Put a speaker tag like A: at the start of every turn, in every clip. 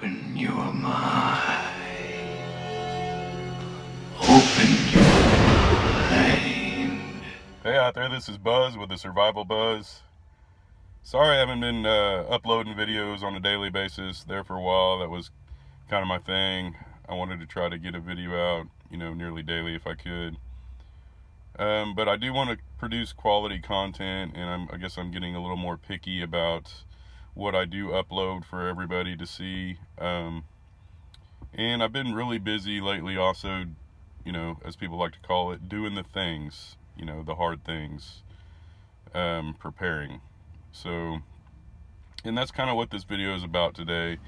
A: Open your mind. Open your mind.
B: Hey out there, this is Buzz with TheSurvivalBuzz. Sorry I haven't been uploading videos on a daily basis there for a while. That was kind of my thing. I wanted to try to get a video out, nearly daily if I could. But I do want to produce quality content, and I guess I'm getting a little more picky about what I do upload for everybody to see. And I've been really busy lately also, as people like to call it, doing the things, the hard things, preparing. So, and that's kind of what this video is about today.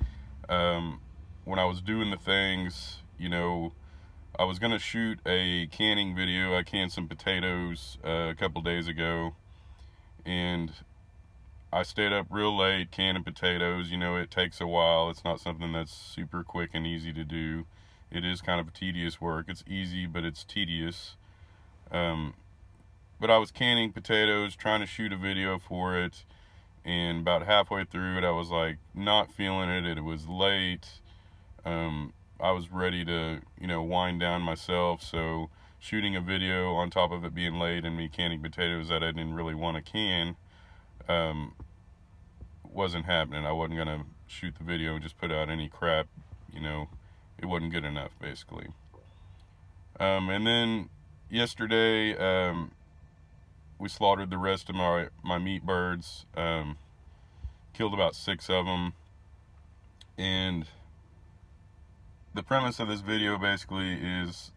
B: When I was doing the things, I was going to shoot a canning video. I canned some potatoes a couple days ago, and I stayed up real late canning potatoes. It takes a while. It's not something that's super quick and easy to do. It is kind of tedious work. It's easy, but it's tedious. But I was canning potatoes, trying to shoot a video for it, and about halfway through it, I was like not feeling it. It was late. I was ready to, wind down myself. So shooting a video on top of it being late and me canning potatoes that I didn't really want to can, wasn't happening. I wasn't going to shoot the video and just put out any crap. It wasn't good enough, basically. And then yesterday, we slaughtered the rest of my meat birds, killed about 6 of them, and the premise of this video basically is,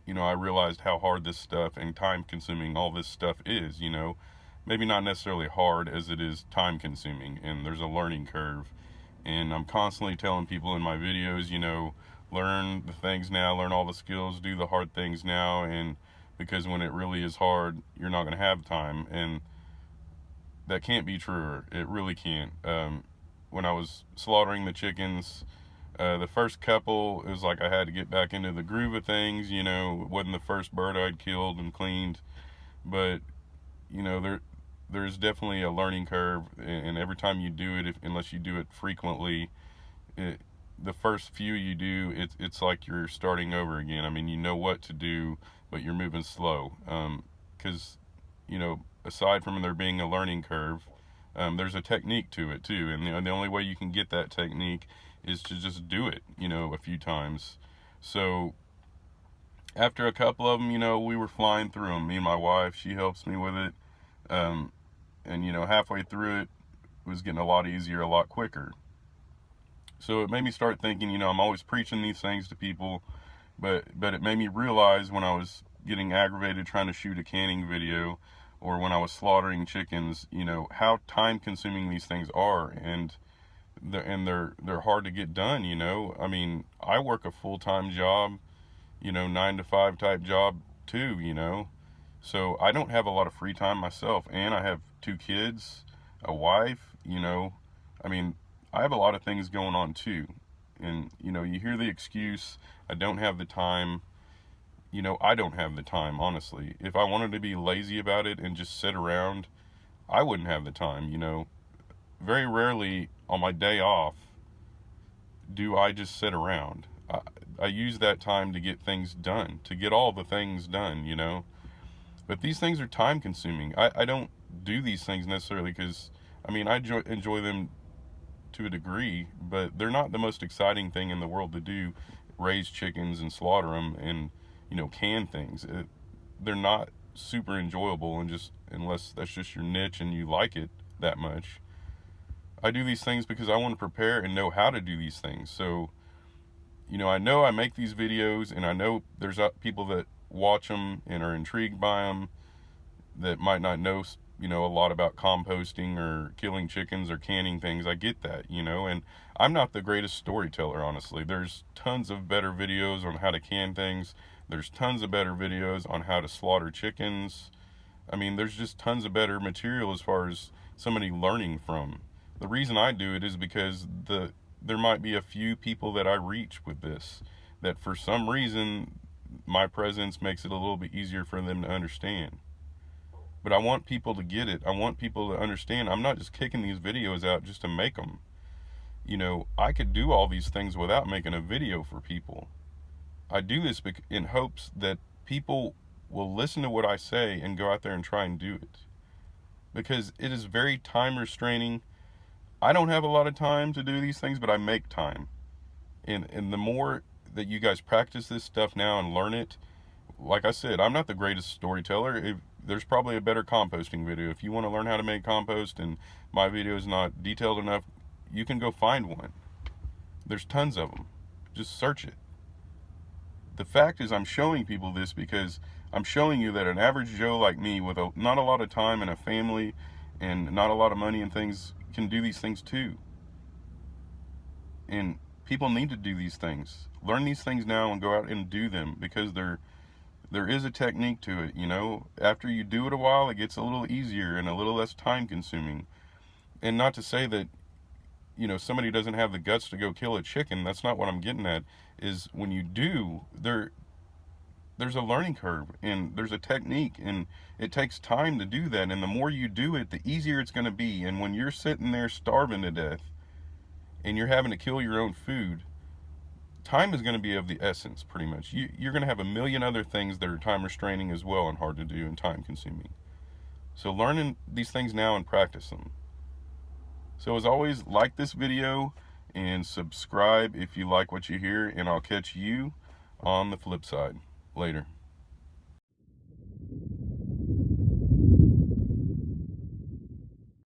B: I realized how hard this stuff and time consuming all this stuff is, maybe not necessarily hard as it is time consuming, and there's a learning curve. And I'm constantly telling people in my videos, learn the things now, learn all the skills, do the hard things now, and because when it really is hard, you're not going to have time. And that can't be true. It really can't. When I was slaughtering the chickens, the first couple, it was like I had to get back into the groove of things. It wasn't the first bird I'd killed and cleaned, but there's definitely a learning curve, and every time you do it, unless you do it frequently, the first few you do, it's like you're starting over again. I mean, you know what to do, but you're moving slow, because aside from there being a learning curve, there's a technique to it too, and the only way you can get that technique is to just do it, a few times. So after a couple of them, we were flying through them. Me and my wife, she helps me with it, and halfway through it was getting a lot easier, a lot quicker. So it made me start thinking, I'm always preaching these things to people, but it made me realize when I was getting aggravated trying to shoot a canning video, or when I was slaughtering chickens, how time consuming these things are, and they're hard to get done. I mean, I work a full-time job, 9 to 5 type job too, so I don't have a lot of free time myself, and I have 2 kids, a wife, I mean, I have a lot of things going on too. And you hear the excuse, I don't have the time. I don't have the time, honestly. If I wanted to be lazy about it and just sit around, I wouldn't have the time. Very rarely on my day off do I just sit around. I use that time to get things done, to get all the things done. But these things are time consuming. I don't do these things necessarily because, I enjoy them to a degree, but they're not the most exciting thing in the world to do. Raise chickens and slaughter them and, can things. They're not super enjoyable, and unless that's just your niche and you like it that much. I do these things because I want to prepare and know how to do these things. So, I know I make these videos, and I know there's people that watch them and are intrigued by them that might not know, a lot about composting or killing chickens or canning things. I get that, and I'm not the greatest storyteller, honestly. There's tons of better videos on how to can things. There's tons of better videos on how to slaughter chickens. There's just tons of better material as far as somebody learning from. The reason I do it is because there might be a few people that I reach with this, that for some reason my presence makes it a little bit easier for them to understand. But I want people to get it. I want people to understand I'm not just kicking these videos out just to make them. you know, I could do all these things without making a video for people. I do this in hopes that people will listen to what I say and go out there and try and do it. Because it is very time restraining. I don't have a lot of time to do these things, but I make time. And the more that you guys practice this stuff now and learn it, like I said, I'm not the greatest storyteller. There's probably a better composting video. If you want to learn how to make compost and my video is not detailed enough, you can go find one. There's tons of them. Just search it. The fact is, I'm showing people this because I'm showing you that an average Joe like me with not a lot of time and a family and not a lot of money and things can do these things too. And people need to do these things. Learn these things now and go out and do them, because there is a technique to it, you know. After you do it a while, it gets a little easier and a little less time consuming. And not to say that, you know, somebody doesn't have the guts to go kill a chicken. That's not what I'm getting at. Is when you do, there's a learning curve and there's a technique, and it takes time to do that. And the more you do it, the easier it's going to be. And when you're sitting there starving to death and you're having to kill your own food, time is going to be of the essence, pretty much. You're going to have a million other things that are time restraining as well and hard to do and time consuming. So learning these things now and practice them. So as always, like this video and subscribe if you like what you hear, and I'll catch you on the flip side. Later.